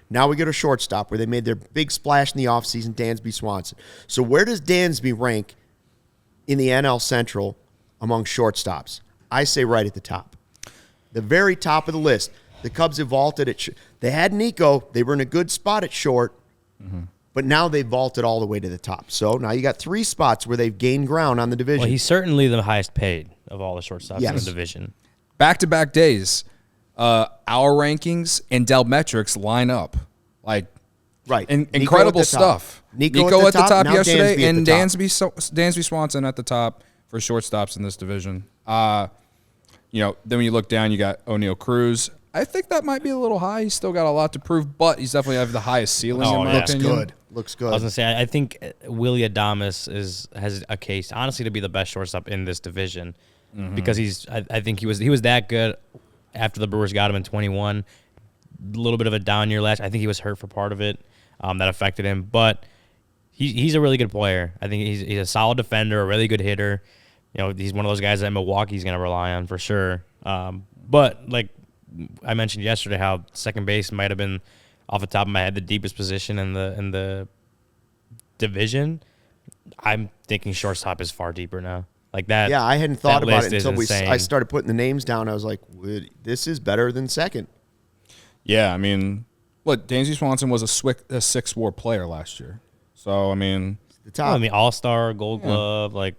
Now we go to shortstop where they made their big splash in the offseason, Dansby Swanson. So where does Dansby rank in the NL Central among shortstops? I say right at the top. The very top of the list. The Cubs have vaulted at they had Nico. They were in a good spot at short, but now they've vaulted all the way to the top. So now you got 3 spots where they've gained ground on the division. Well, he's certainly the highest paid of all the shortstops in the division. Back-to-back days, our rankings and Delmetrics line up. Like, right. Incredible stuff. Nico at the top yesterday, and Dansby Swanson at the top for shortstops in this division. Then when you look down, you got O'Neal Cruz. I think that might be a little high. He's still got a lot to prove, but he's definitely have the highest ceiling in my opinion. Looks good. I was going to say, I think Willie Adames has a case, honestly, to be the best shortstop in this division because I think he was that good after the Brewers got him in 21. A little bit of a down year last. I think he was hurt for part of it. That affected him, but he's a really good player. I think he's a solid defender, a really good hitter. He's one of those guys that Milwaukee's going to rely on for sure. But like I mentioned yesterday, how second base might have been, off the top of my head, the deepest position in the division. I'm thinking shortstop is far deeper now. Like that. Yeah, I hadn't thought about it until I started putting the names down. I was like, this is better than second. Yeah, I mean, Dansby Swanson was a 6 WAR player last year. So, I mean, the top. All-Star, Gold Glove, like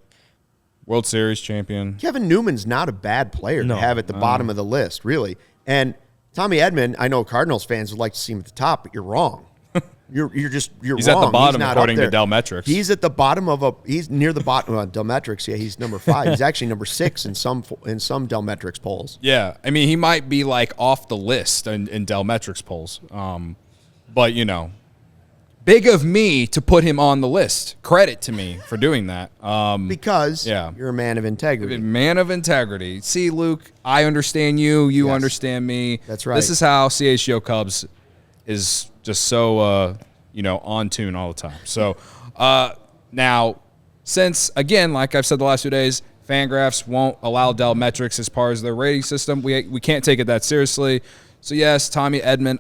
World Series champion. Kevin Newman's not a bad player to have at the bottom of the list, really. And Tommy Edman, I know Cardinals fans would like to see him at the top, but you're wrong. You're He's wrong. He's at the bottom according to Delmetrics. He's at the bottom he's near the bottom of Delmetrics. Yeah, he's number 5. He's actually number 6 in some Delmetrics polls. Yeah, I mean, he might be like off the list in Delmetrics polls. But big of me to put him on the list. Credit to me for doing that. Because you're a man of integrity. Man of integrity. See, Luke, I understand you. You understand me. That's right. This is how CHGO Cubs is just so, on tune all the time. So now, since, again, like I've said the last 2 days, Fangraphs won't allow Delmetrics as part of their rating system. We can't take it that seriously. So, yes, Tommy Edman.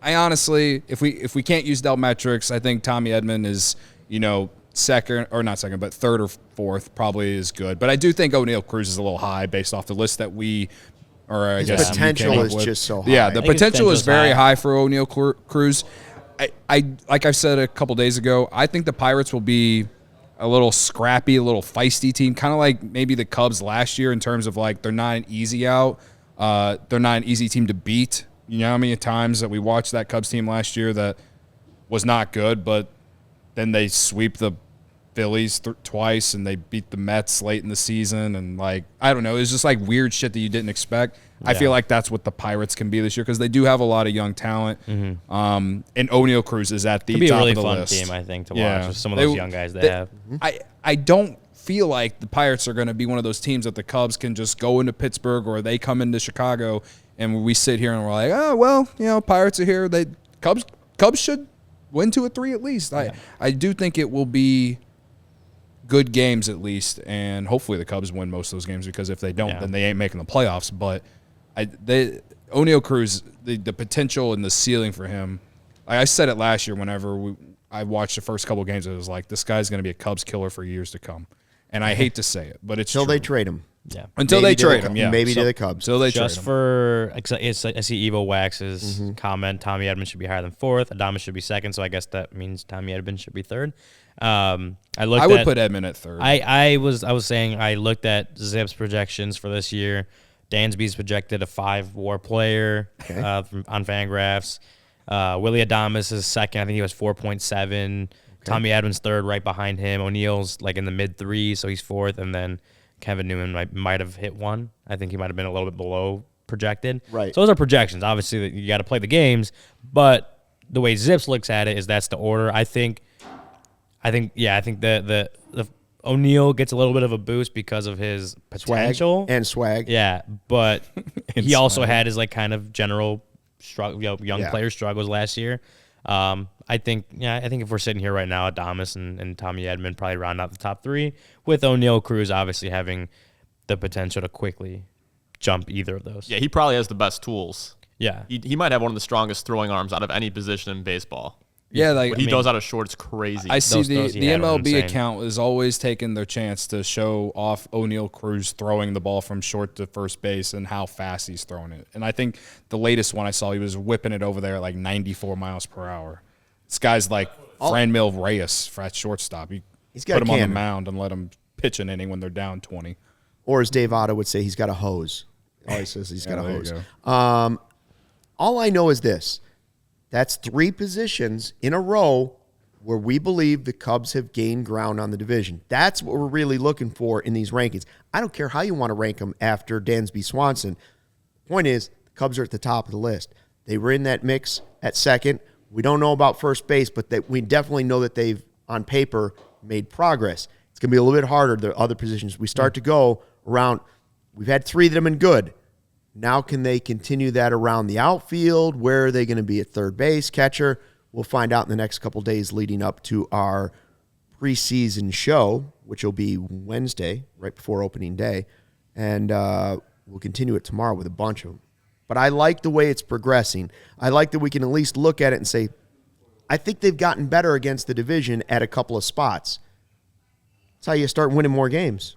I honestly, if we can't use Delmetrics, I think Tommy Edman is, second, or not second, but third or fourth probably is good. But I do think O'Neal Cruz is a little high based off the list that his potential is just so high. Yeah, the potential is very high for O'Neal Cruz. I like I said a couple days ago, I think the Pirates will be a little scrappy, a little feisty team, kind of like maybe the Cubs last year in terms of like they're not an easy out. They're not an easy team to beat. You know how many times that we watched that Cubs team last year that was not good, but then they sweep the Phillies twice and they beat the Mets late in the season. And, I don't know. It's just, weird shit that you didn't expect. Yeah. I feel like that's what the Pirates can be this year because they do have a lot of young talent. And O'Neal Cruz is at the top of the list. It'll be a really fun team, I think, to watch with some of those young guys they have. I don't feel like the Pirates are going to be one of those teams that the Cubs can just go into Pittsburgh or they come into Chicago and we sit here and we're like, oh, well, Pirates are here. Cubs should win 2 or 3 at least. I do think it will be good games at least, and hopefully the Cubs win most of those games because if they don't, then they ain't making the playoffs. But O'Neal Cruz, the potential and the ceiling for him, I said it last year whenever I watched the first couple games, it was like, this guy's going to be a Cubs killer for years to come. And I hate to say it, but it's until true. They trade him. Yeah. Until they trade him, yeah. Maybe to the Cubs. So they just trade him. for, I see Evo Wax's comment, Tommy Edman should be higher than 4th. Adames should be 2nd, so I guess that means Tommy Edman should be 3rd. I would put Edman at 3rd. I was saying I looked at Zip's projections for this year. Dansby's projected a 5 WAR player on Fangraphs. Willie Adames is 2nd. I think he was 4.7. Tommy Edman's 3rd, right behind him. O'Neal's in the mid 3s, so he's 4th, and then Kevin Newman might have hit 1. I think he might have been a little bit below projected. Right. So those are projections. Obviously, you got to play the games, but the way Zips looks at it is that's the order. I think the O'Neal gets a little bit of a boost because of his potential swag. Yeah, but he also had his kind of general struggle, young player struggles last year. I think if we're sitting here right now, Adames and Tommy Edman probably round out the top 3, with O'Neal Cruz obviously having the potential to quickly jump either of those. Yeah, he probably has the best tools Yeah. He might have one of the strongest throwing arms out of any position in baseball. Yeah, like What he does out of short's crazy. I see Those the throws he had were MLB insane. account is always taking their chance to show off O'Neal Cruz throwing the ball from short to first base and how fast he's throwing it. And I think the latest one I saw, he was whipping it over there at like 94 miles per hour. This guy's like Franmil Reyes for that shortstop. He's got put a him on the cannon. mound and let him pitch an inning when they're down 20. Or as Dave Otto would say, he's got a hose. All he says he's got a there you hose. go. All I know is this. That's 3 positions in a row where we believe the Cubs have gained ground on the division. That's what we're really looking for in these rankings. I don't care how you want to rank them after Dansby Swanson. Point is, the Cubs are at the top of the list. They were in that mix at second. We don't know about first base, but we definitely know that they've, on paper, made progress. It's going to be a little bit harder, the other positions. We start to go around. We've had 3 that have been good. Now can they continue that around the outfield? Where are they going to be at third base, catcher? We'll find out in the next couple days leading up to our preseason show, which will be Wednesday, right before opening day. And we'll continue it tomorrow with a bunch of them. But I like the way it's progressing. I like that we can at least look at it and say, I think they've gotten better against the division at a couple of spots. That's how you start winning more games.